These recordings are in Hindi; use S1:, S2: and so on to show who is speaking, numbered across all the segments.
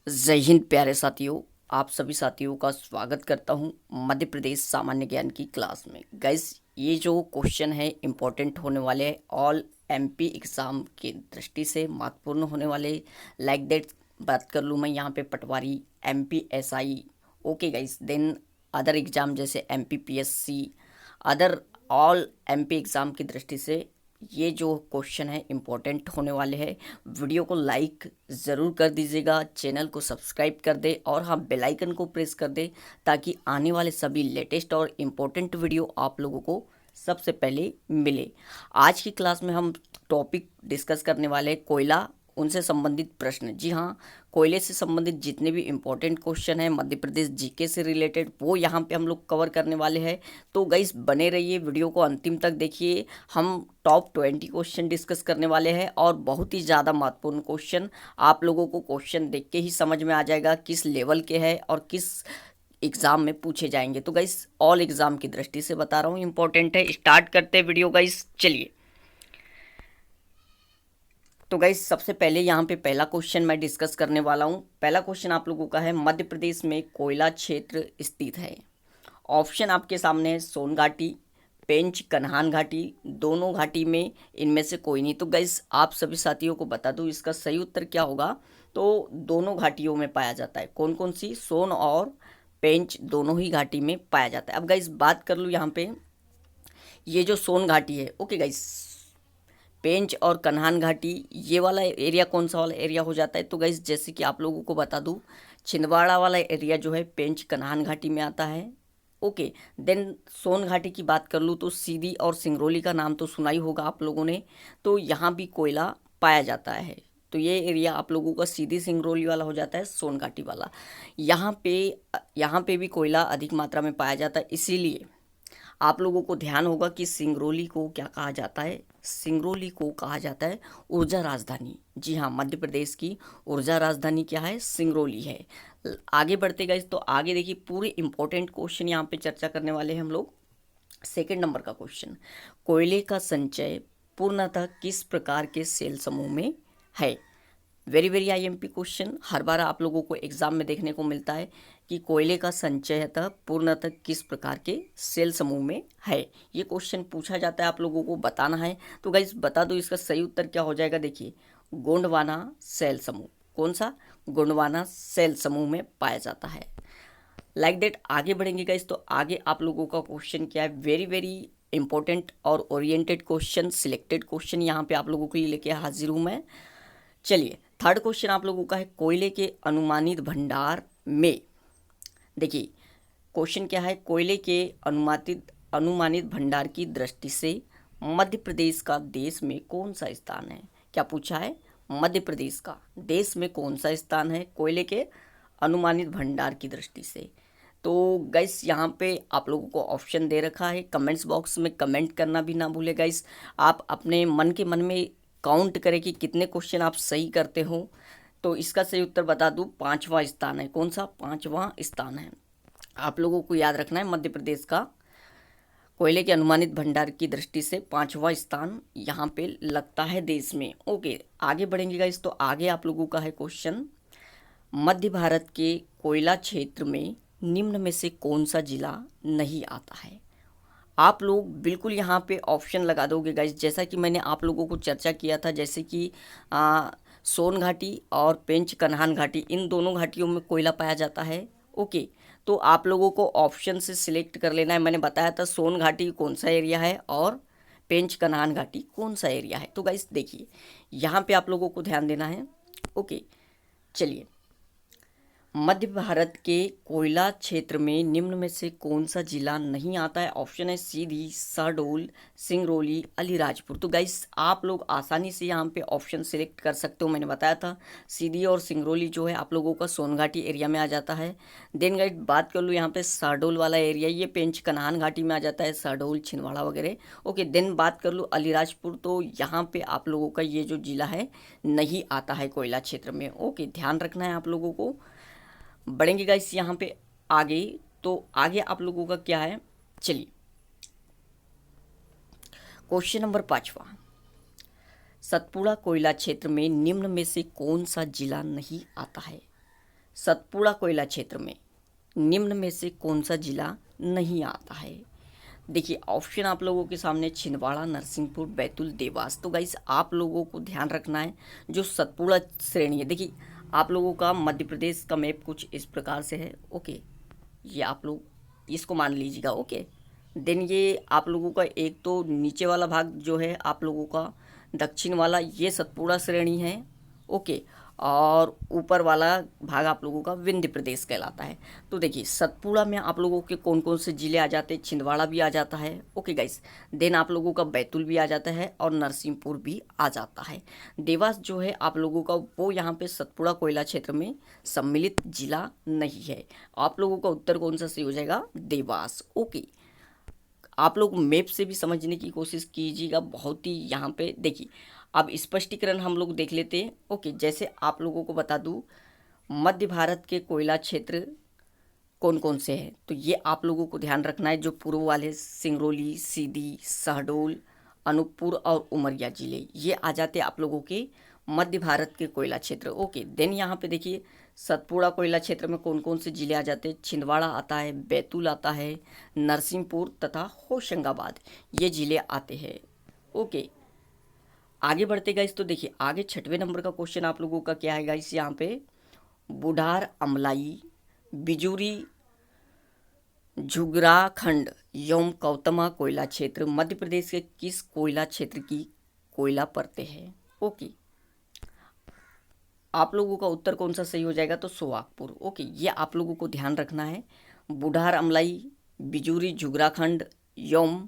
S1: जय हिंद प्यारे साथियों। आप सभी साथियों का स्वागत करता हूं मध्य प्रदेश सामान्य ज्ञान की क्लास में। गाइस, ये जो क्वेश्चन है इम्पोर्टेंट होने वाले हैं, ऑल एमपी एग्ज़ाम की दृष्टि से महत्वपूर्ण होने वाले। लाइक दैट बात कर लूँ मैं यहाँ पे Patwari, MP SI, okay guys, then other exam जैसे MP PSC, other all MP exam की दृष्टि से ये जो क्वेश्चन है इम्पोर्टेंट होने वाले हैं। वीडियो को लाइक ज़रूर कर दीजिएगा, चैनल को सब्सक्राइब कर दे और हाँ, बेल आइकन को प्रेस कर दे ताकि आने वाले सभी लेटेस्ट और इम्पोर्टेंट वीडियो आप लोगों को सबसे पहले मिले। आज की क्लास में हम टॉपिक डिस्कस करने वाले हैं कोयला, उनसे संबंधित प्रश्न। जी हाँ, कोयले से संबंधित जितने भी इम्पोर्टेंट क्वेश्चन हैं मध्य प्रदेश जीके से रिलेटेड, वो यहाँ पे हम लोग कवर करने वाले हैं। तो गाइस बने रहिए, वीडियो को अंतिम तक देखिए। हम टॉप 20 क्वेश्चन डिस्कस करने वाले हैं और बहुत ही ज़्यादा महत्वपूर्ण क्वेश्चन। आप लोगों को क्वेश्चन देख के ही समझ में आ जाएगा किस लेवल के हैं और किस एग्ज़ाम में पूछे जाएंगे। तो गाइस ऑल एग्ज़ाम की दृष्टि से बता रहा हूँ, इंपॉर्टेंट है। स्टार्ट करते हैं वीडियो गाइस, चलिए। तो गाइस सबसे पहले यहाँ पे पहला क्वेश्चन मैं डिस्कस करने वाला हूँ। पहला क्वेश्चन आप लोगों का है, मध्य प्रदेश में कोयला क्षेत्र स्थित है। ऑप्शन आपके सामने है, सोन घाटी, पेंच, कन्हान घाटी, दोनों घाटी में इनमें से कोई नहीं। तो गाइस आप सभी साथियों को बता दूं इसका सही उत्तर क्या होगा। तो दोनों घाटियों में पाया जाता है। कौन कौन सी? सोन और पेंच दोनों ही घाटी में पाया जाता है। अब गाइस बात कर लूँ यहाँ पे, ये जो सोन घाटी है, ओके गाइस, पेंच और कन्हान घाटी, ये वाला एरिया कौन सा वाला एरिया हो जाता है? तो गाइस जैसे कि आप लोगों को बता दूं, छिंदवाड़ा वाला एरिया जो है पेंच कन्हान घाटी में आता है। ओके, देन सोन घाटी की बात कर लूँ तो सीधी और सिंगरौली का नाम तो सुना ही होगा आप लोगों ने। तो यहाँ भी कोयला पाया जाता है। तो ये एरिया आप लोगों का सीधी सिंगरौली वाला हो जाता है, सोन घाटी वाला। यहाँ पे भी कोयला अधिक मात्रा में पाया जाता है। इसीलिए आप लोगों को ध्यान होगा कि सिंगरौली को क्या कहा जाता है? सिंगरौली को कहा जाता है ऊर्जा राजधानी। जी हाँ, मध्य प्रदेश की ऊर्जा राजधानी क्या है? सिंगरौली है। आगे बढ़ते गए तो आगे देखिए, पूरे इंपॉर्टेंट क्वेश्चन यहाँ पे चर्चा करने वाले हैं हम लोग। सेकंड नंबर का क्वेश्चन, कोयले का संचय पूर्णतः किस प्रकार के सेल समूह में है? वेरी वेरी आईएमपी क्वेश्चन, हर बार आप लोगों को एग्जाम में देखने को मिलता है कि कोयले का संचयतः पूर्णतः किस प्रकार के सेल समूह में है। ये क्वेश्चन पूछा जाता है, आप लोगों को बताना है। तो गाइस बता दो इसका सही उत्तर क्या हो जाएगा। देखिए, गोंडवाना सेल समूह। कौन सा? गोंडवाना सेल समूह में पाया जाता है। लाइक दैट आगे बढ़ेंगे गाइस, तो आगे आप लोगों का क्वेश्चन क्या है? वेरी वेरी इंपॉर्टेंट और ओरिएंटेड क्वेश्चन, सिलेक्टेड क्वेश्चन यहाँ पे आप लोगों के लिए लेके हाजिर हूँ मैं। चलिए, थर्ड क्वेश्चन आप लोगों का है, कोयले के अनुमानित भंडार में। देखिए क्वेश्चन क्या है, कोयले के अनुमानित अनुमानित भंडार की दृष्टि से मध्य प्रदेश का देश में कौन सा स्थान है? क्या पूछा है? मध्य प्रदेश का देश में कौन सा स्थान है कोयले के अनुमानित भंडार की दृष्टि से? तो गाइस यहाँ पे आप लोगों को ऑप्शन दे रखा है, कमेंट्स बॉक्स में कमेंट करना भी ना भूले गाइस। आप अपने मन के मन में काउंट करें कि कितने क्वेश्चन आप सही करते हो। तो इसका सही उत्तर बता दूं, पांचवा स्थान है। कौन सा? पांचवा स्थान है। आप लोगों को याद रखना है, मध्य प्रदेश का कोयले के अनुमानित भंडार की दृष्टि से पांचवा स्थान यहाँ पे लगता है देश में। ओके, आगे बढ़ेंगे गाइस, तो आगे आप लोगों का है क्वेश्चन, मध्य भारत के कोयला क्षेत्र में निम्न में से कौन सा जिला नहीं आता है? आप लोग बिल्कुल यहाँ पे ऑप्शन लगा दोगे गाइस, जैसा कि मैंने आप लोगों को चर्चा किया था, जैसे कि सोन घाटी और पेंच कन्हान घाटी, इन दोनों घाटियों में कोयला पाया जाता है। ओके, तो आप लोगों को ऑप्शन से सिलेक्ट कर लेना है। मैंने बताया था सोन घाटी कौन सा एरिया है और पेंच कन्हान घाटी कौन सा एरिया है। तो गाइस देखिए, यहाँ पे आप लोगों को ध्यान देना है। ओके, चलिए, मध्य भारत के कोयला क्षेत्र में निम्न में से कौन सा जिला नहीं आता है? ऑप्शन है सीधी, शहडोल, सिंगरौली, अलीराजपुर। तो गाइस आप लोग आसानी से यहाँ पे ऑप्शन सिलेक्ट कर सकते हो। मैंने बताया था सीधी और सिंगरौली जो है आप लोगों का सोनघाटी एरिया में आ जाता है। देन गाइस बात कर लूँ यहाँ पे शहडोल वाला एरिया, ये पेंच कन्हान घाटी में आ जाता है, शहडोल, छिंदवाड़ा वगैरह। ओके, देन बात कर लूँ अलीराजपुर, तो यहाँ पे आप लोगों का ये जो जिला है नहीं आता है कोयला क्षेत्र में। ओके, ध्यान रखना है आप लोगों को। बढ़ेंगे गाइस यहाँ पे आगे, तो आगे आप लोगों का क्या है? चलिए, क्वेश्चन नंबर पांचवा, सतपुड़ा कोयला क्षेत्र में निम्न में से कौन सा जिला नहीं आता है? सतपुड़ा कोयला क्षेत्र में निम्न में से कौन सा जिला नहीं आता है? देखिए ऑप्शन आप लोगों के सामने छिंदवाड़ा, नरसिंहपुर, बैतूल, देवास। तो गाइस आप लोगों को ध्यान रखना है जो सतपुड़ा श्रेणी है। देखिए आप लोगों का मध्य प्रदेश का मैप कुछ इस प्रकार से है। ओके, ये आप लोग इसको मान लीजिएगा। ओके, देन ये आप लोगों का एक तो नीचे वाला भाग जो है आप लोगों का दक्षिण वाला, ये सतपुड़ा श्रेणी है। ओके, और ऊपर वाला भाग आप लोगों का विंध्य प्रदेश कहलाता है। तो देखिए सतपुड़ा में आप लोगों के कौन कौन से जिले आ जाते हैं? छिंदवाड़ा भी आ जाता है। ओके गाइस, देन आप लोगों का बैतूल भी आ जाता है और नरसिंहपुर भी आ जाता है। देवास जो है आप लोगों का वो यहाँ पे सतपुड़ा कोयला क्षेत्र में सम्मिलित जिला नहीं है। आप लोगों का उत्तर कौन सा सही हो जाएगा? देवास। ओके, आप लोग मैप से भी समझने की कोशिश कीजिएगा। बहुत ही यहाँ पे देखिए अब स्पष्टीकरण हम लोग देख लेते हैं। ओके, जैसे आप लोगों को बता दूँ मध्य भारत के कोयला क्षेत्र कौन कौन से हैं, तो ये आप लोगों को ध्यान रखना है। जो पूर्व वाले सिंगरौली, सीधी, शहडोल, अनूपपुर और उमरिया जिले ये आ जाते हैं आप लोगों के मध्य भारत के कोयला क्षेत्र। ओके, देन यहाँ पे देखिए सतपुड़ा कोयला क्षेत्र में कौन कौन से जिले आ जाते हैं? छिंदवाड़ा आता है, बैतूल आता है, नरसिंहपुर तथा होशंगाबाद ये जिले आते हैं। ओके, आगे बढ़ते गाइस तो देखिए आगे 6वें नंबर का क्वेश्चन आप लोगों का क्या है गाइस? यहाँ पे बुढ़ार, अमलाई, बिजूरी, झुग्राखंड एवं कौतमा कोयला क्षेत्र मध्य प्रदेश के किस कोयला क्षेत्र की कोयला परतें हैं? ओके, आप लोगों का उत्तर कौन सा सही हो जाएगा? तो सोहागपुर। ओके, ये आप लोगों को ध्यान रखना है। बुढ़ार, अमलाई, बिजूरी, झुग्राखंड एवं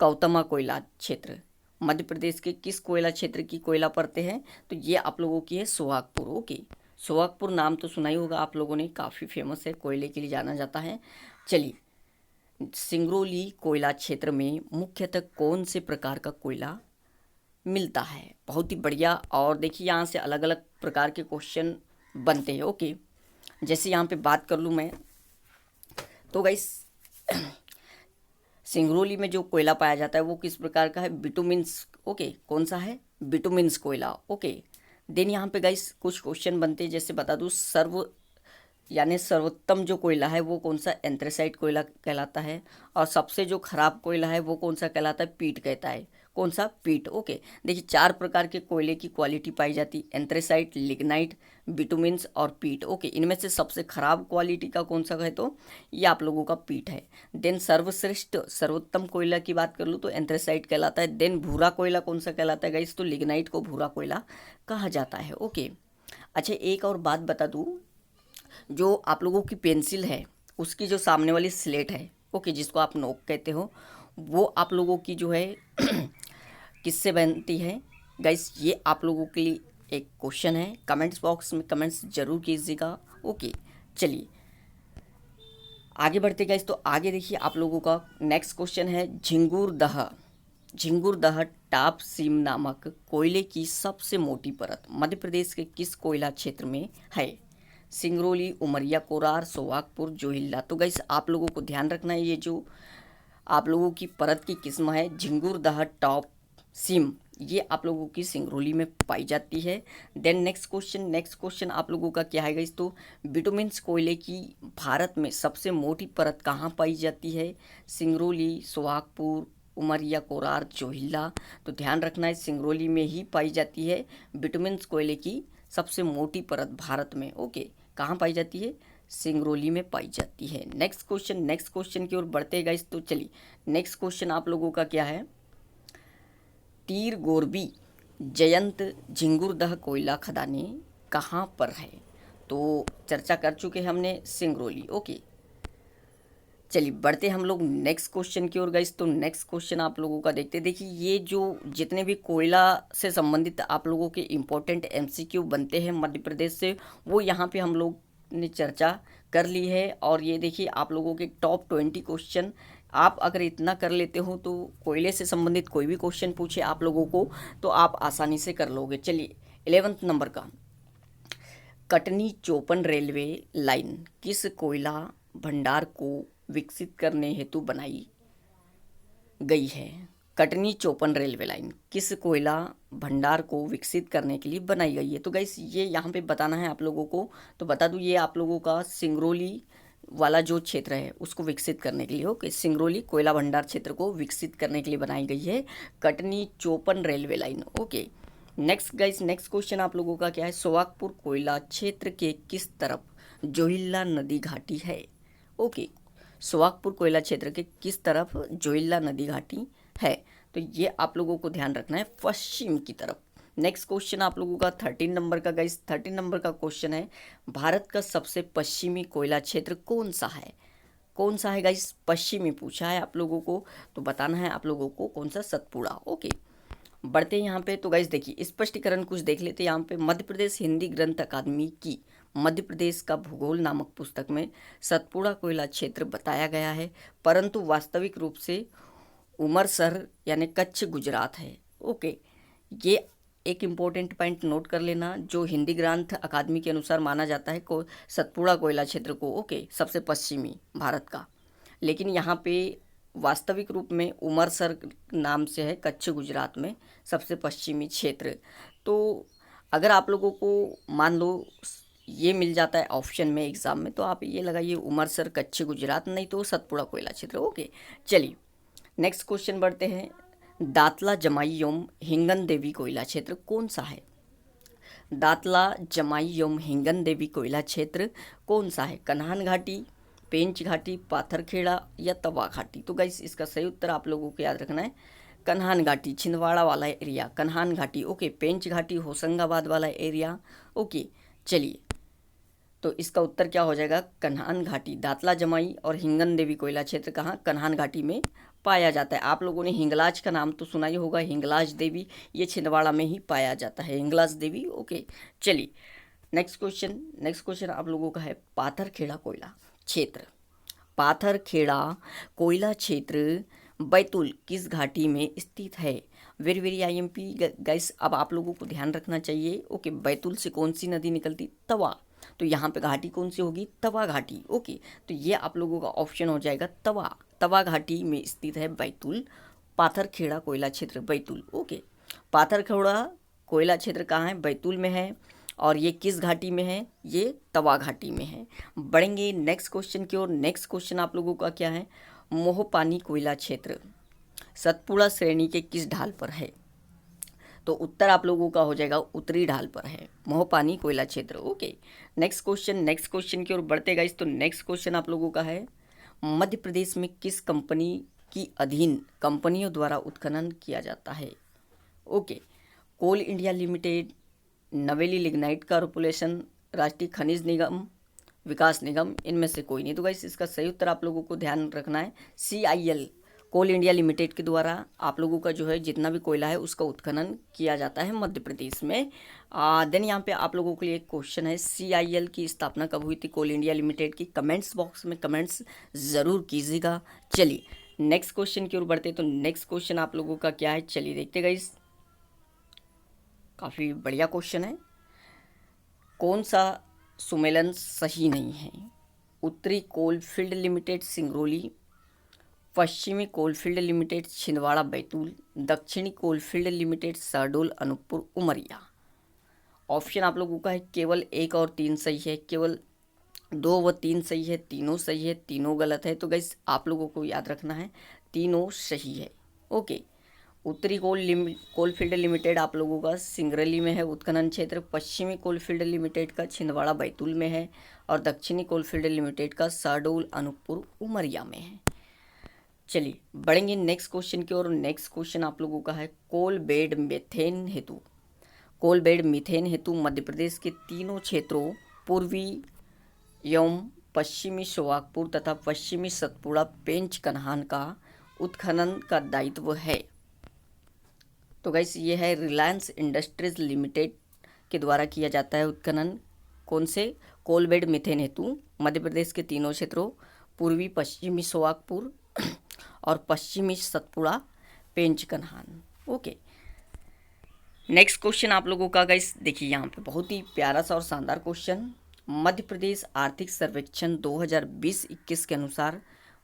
S1: कौतमा कोयला क्षेत्र मध्य प्रदेश के किस कोयला क्षेत्र की कोयला परतें हैं? तो ये आप लोगों की है सोहागपुर। ओके, सोहागपुर नाम तो सुना ही होगा आप लोगों ने, काफ़ी फेमस है, कोयले के लिए जाना जाता है। चलिए, सिंगरौली कोयला क्षेत्र में मुख्यतः कौन से प्रकार का कोयला मिलता है? बहुत ही बढ़िया। और देखिए यहाँ से अलग अलग प्रकार के क्वेश्चन बनते हैं। ओके, जैसे यहाँ पे बात कर लूँ मैं तो गाइस सिंगरौली में जो कोयला पाया जाता है वो किस प्रकार का है? बिटुमिन्स। ओके, कौन सा है? बिटुमिन्स कोयला। ओके, देन यहाँ पे गाइस कुछ क्वेश्चन बनते हैं। जैसे बता दूँ सर्वोत्तम जो कोयला है वो कौन सा? एंथ्रेसाइट कोयला कहलाता है। और सबसे जो खराब कोयला है वो कौन सा कहलाता है? पीट कहता है। कौन सा? पीट। ओके, देखिए 4 प्रकार के कोयले की क्वालिटी पाई जाती है, एंथ्रेसाइट, लिग्नाइट, बिटुमिन्स और पीट। ओके, इनमें से सबसे खराब क्वालिटी का कौन सा है? तो ये आप लोगों का पीट है। देन सर्वश्रेष्ठ सर्वोत्तम कोयला की बात कर लूँ तो एंथ्रेसाइट कहलाता है। देन भूरा कोयला कौन सा कहलाता है गाइस? तो लिग्नाइट को भूरा कोयला कहा जाता है। ओके, अच्छा एक और बात बता दूँ, जो आप लोगों की पेंसिल है उसकी जो सामने वाली स्लेट है, ओके, जिसको आप नोक कहते हो, वो आप लोगों की जो है किससे बनती है गाइस? ये आप लोगों के लिए एक क्वेश्चन है। कमेंट्स बॉक्स में कमेंट्स जरूर कीजिएगा। ओके, चलिए आगे बढ़ते गाइस तो आगे देखिए आप लोगों का नेक्स्ट क्वेश्चन है झिंगुरदह टाप सीम नामक कोयले की सबसे मोटी परत मध्य प्रदेश के किस कोयला क्षेत्र में है? सिंगरौली, उमरिया, कोरार, सोहागपुर, जोहिल्ला। तो गाइस आप लोगों को ध्यान रखना है, ये जो आप लोगों की परत की किस्म है झिंगुरदह टॉप सीम, ये आप लोगों की सिंगरौली में पाई जाती है। देन नेक्स्ट क्वेश्चन आप लोगों का क्या है गाइस? तो बिटुमिन्स कोयले की भारत में सबसे मोटी परत कहाँ पाई जाती है? सिंगरौली, सोहागपुर, उमरिया, कोरार, जोहिल्ला। तो ध्यान रखना है सिंगरौली में ही पाई जाती है बिटुमिन्स कोयले की सबसे मोटी परत भारत में। ओके, कहाँ पाई जाती है? सिंगरौली में पाई जाती है। नेक्स्ट क्वेश्चन की ओर बढ़ते गाइस तो चलिए नेक्स्ट क्वेश्चन आप लोगों का क्या है? तीर गोरबी जयंत झिंगुरदह कोयला खदानें कहाँ पर है? तो चर्चा कर चुके हैं हमने सिंगरौली। ओके, चलिए बढ़ते हम लोग नेक्स्ट क्वेश्चन की ओर गाइस। तो नेक्स्ट क्वेश्चन आप लोगों का देखते देखिए, ये जो जितने भी कोयला से संबंधित आप लोगों के इम्पोर्टेंट एमसीक्यू बनते हैं मध्य प्रदेश से, वो यहाँ पे हम लोग ने चर्चा कर ली है। और ये देखिए आप लोगों के टॉप 20 क्वेश्चन आप अगर इतना कर लेते हो तो कोयले से संबंधित कोई भी क्वेश्चन पूछे आप लोगों को तो आप आसानी से कर लोगे। चलिए 11वें नंबर का, कटनी चोपन रेलवे लाइन किस कोयला भंडार को विकसित करने हेतु बनाई गई है? कटनी चोपन रेलवे लाइन किस कोयला भंडार को विकसित करने के लिए बनाई गई है? तो गाइस ये यहाँ पे बताना है आप लोगों को। तो बता दूँ, ये आप लोगों का सिंगरौली वाला जो क्षेत्र है उसको विकसित करने के लिए, ओके, सिंगरौली कोयला भंडार क्षेत्र को विकसित करने के लिए बनाई गई है Katni Chopan railway line, okay. Next guys, next question आप लोगों का क्या है? सोहागपुर कोयला क्षेत्र के किस तरफ जोहिल्ला नदी घाटी है? ओके, सोहागपुर कोयला क्षेत्र के किस तरफ जोहिल्ला नदी घाटी है? तो ये आप लोगों को ध्यान रखना है, पश्चिम की तरफ। नेक्स्ट क्वेश्चन आप लोगों का 13 नंबर का गाइस, 13 नंबर का क्वेश्चन है, भारत का सबसे पश्चिमी कोयला क्षेत्र कौन सा है? कौन सा है गाइस? पश्चिमी पूछा है आप लोगों को, तो बताना है आप लोगों को कौन सा, सतपुड़ा, ओके। बढ़ते हैं यहाँ पे। तो गाइस देखिए, स्पष्टीकरण कुछ देख लेते हैं यहाँ पे। मध्य प्रदेश हिंदी ग्रंथ अकादमी की मध्य प्रदेश का भूगोल नामक पुस्तक में सतपुड़ा कोयला क्षेत्र बताया गया है, परंतु वास्तविक रूप से उमरसर यानी कच्छ गुजरात है, ओके। ये एक इम्पोर्टेंट पॉइंट नोट कर लेना, जो हिंदी ग्रंथ अकादमी के अनुसार माना जाता है को सतपुड़ा कोयला क्षेत्र को, ओके, सबसे पश्चिमी भारत का, लेकिन यहाँ पे वास्तविक रूप में उमरसर नाम से है, कच्छ गुजरात में सबसे पश्चिमी क्षेत्र। तो अगर आप लोगों को मान लो ये मिल जाता है ऑप्शन में एग्जाम में, तो आप ये लगाइए उमरसर कच्छ गुजरात, नहीं तो सतपुड़ा कोयला क्षेत्र, ओके। चलिए नेक्स्ट क्वेश्चन बढ़ते हैं। दातला जमाई एवं हिंगन देवी कोयला क्षेत्र कौन सा है? दातला जमाई एवं हिंगन देवी कोयला क्षेत्र कौन सा है? कन्हान घाटी, पेंच घाटी, पाथरखेड़ा या तवा घाटी? तो गाइस इसका सही उत्तर आप लोगों को याद रखना है, कन्हान घाटी, छिंदवाड़ा वाला एरिया, कन्हान घाटी, ओके। पेंच घाटी होशंगाबाद वाला एरिया, ओके। चलिए, तो इसका उत्तर क्या हो जाएगा? कन्हान घाटी। दातला जमाई और हिंगन देवी कोयला क्षेत्र कहाँ? कन्हान घाटी में पाया जाता है। आप लोगों ने हिंगलाज का नाम तो सुना ही होगा, हिंगलाज देवी, ये छिंदवाड़ा में ही पाया जाता है, हिंगलाज देवी, ओके। चलिए नेक्स्ट क्वेश्चन, नेक्स्ट क्वेश्चन आप लोगों का है, पाथरखेड़ा कोयला क्षेत्र, पाथरखेड़ा कोयला क्षेत्र बैतूल किस घाटी में स्थित है? वेरी वेरी IMP गाइस, अब आप लोगों को ध्यान रखना चाहिए, ओके। बैतूल से कौन सी नदी निकलती? तवा, तो यहाँ पे घाटी कौन सी होगी? तवा घाटी, ओके। तो ये आप लोगों का ऑप्शन हो जाएगा तवा, तवा घाटी में स्थित है बैतूल, पाथरखेड़ा कोयला क्षेत्र बैतूल, ओके। पाथरखेड़ा कोयला क्षेत्र कहाँ है? बैतूल में है, और ये किस घाटी में है? ये तवा घाटी में है। बढ़ेंगे नेक्स्ट क्वेश्चन की ओर। नेक्स्ट क्वेश्चन आप लोगों का क्या है? मोहपानी कोयला क्षेत्र सतपुड़ा श्रेणी के किस ढाल पर है? तो उत्तर आप लोगों का हो जाएगा उत्तरी ढाल पर है मोहपानी कोयला क्षेत्र, okay. Next question, next question की ओर बढ़ते गाइस। तो नेक्स्ट क्वेश्चन आप लोगों का है, मध्य प्रदेश में किस कंपनी की अधीन कंपनियों द्वारा उत्खनन किया जाता है? ओके, कोल इंडिया लिमिटेड, नवेली लिग्नाइट कॉर्पोरेशन, राष्ट्रीय खनिज निगम, विकास निगम, इनमें से कोई नहीं। तो गाइस इसका सही उत्तर आप लोगों को ध्यान रखना है, CIL, कोल इंडिया लिमिटेड के द्वारा आप लोगों का जो है जितना भी कोयला है उसका उत्खनन किया जाता है मध्य प्रदेश में। देन यहाँ पे आप लोगों के लिए एक क्वेश्चन है, CIL की स्थापना कब हुई थी कोल इंडिया लिमिटेड की? कमेंट्स बॉक्स में कमेंट्स ज़रूर कीजिएगा। चलिए नेक्स्ट क्वेश्चन की ओर बढ़ते। तो नेक्स्ट क्वेश्चन आप लोगों का क्या है? चलिए देखते गाइस, काफ़ी बढ़िया क्वेश्चन है। कौन सा सुमेलन सही नहीं है? उत्तरी कोलफील्ड लिमिटेड सिंगरौली, पश्चिमी कोलफील्ड लिमिटेड छिंदवाड़ा बैतूल, दक्षिणी coalfield limited Shahdol Anuppur Umaria. Option आप लोगों का है केवल 1 और 3 सही है, केवल 2 व 3 सही है, तीनों सही है, तीनों गलत है। तो गाइस आप लोगों को याद रखना है तीनों सही है, ओके। उत्तरी कोलफील्ड लिमिटेड आप लोगों का सिंगरौली में है उत्खनन क्षेत्र, पश्चिमी कोलफील्ड लिमिटेड का छिंदवाड़ा बैतूल में है, और दक्षिणी कोलफील्ड लिमिटेड का शहडोल अनूपपुर उमरिया में है। चलिए बढ़ेंगे नेक्स्ट क्वेश्चन की ओर। नेक्स्ट क्वेश्चन आप लोगों का है, कोल बेड मीथेन हेतु, कोल बेड मीथेन हेतु मध्य प्रदेश के तीनों क्षेत्रों पूर्वी एवं पश्चिमी सोहागपुर तथा पश्चिमी सतपुड़ा पेंच कन्हान का उत्खनन का दायित्व है। तो गाइस ये है रिलायंस इंडस्ट्रीज लिमिटेड के द्वारा किया जाता है उत्खनन। कौन से? कोल बेड मीथेन हेतु मध्य प्रदेश के तीनों क्षेत्रों पूर्वी पश्चिमी सोहागपुर और पश्चिमी सतपुड़ा पेंच कन्हान, ओके। नेक्स्ट क्वेश्चन आप लोगों का गाइस देखिए, यहाँ पे बहुत ही प्यारा सा और शानदार क्वेश्चन, मध्य प्रदेश आर्थिक सर्वेक्षण 2020-21 के अनुसार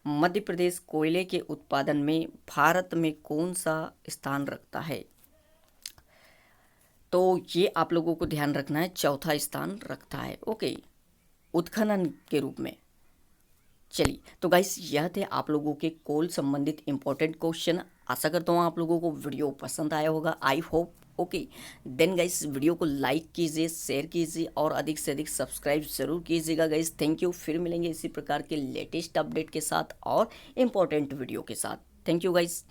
S1: मध्य प्रदेश कोयले के उत्पादन में भारत में कौन सा स्थान रखता है? तो ये आप लोगों को ध्यान रखना है, चौथा स्थान रखता है। ओके, उत्खनन के रूप में। चलिए, तो गाइस यह थे आप लोगों के कोल संबंधित इंपॉर्टेंट क्वेश्चन। आशा करता हूँ आप लोगों को वीडियो पसंद आया होगा, I hope. Okay then guys, video को लाइक कीजिए, शेयर कीजिए और अधिक से अधिक सब्सक्राइब जरूर कीजिएगा गाइस। Thank you. फिर मिलेंगे इसी प्रकार के लेटेस्ट अपडेट के साथ और इम्पोर्टेंट वीडियो के साथ। Thank you guys.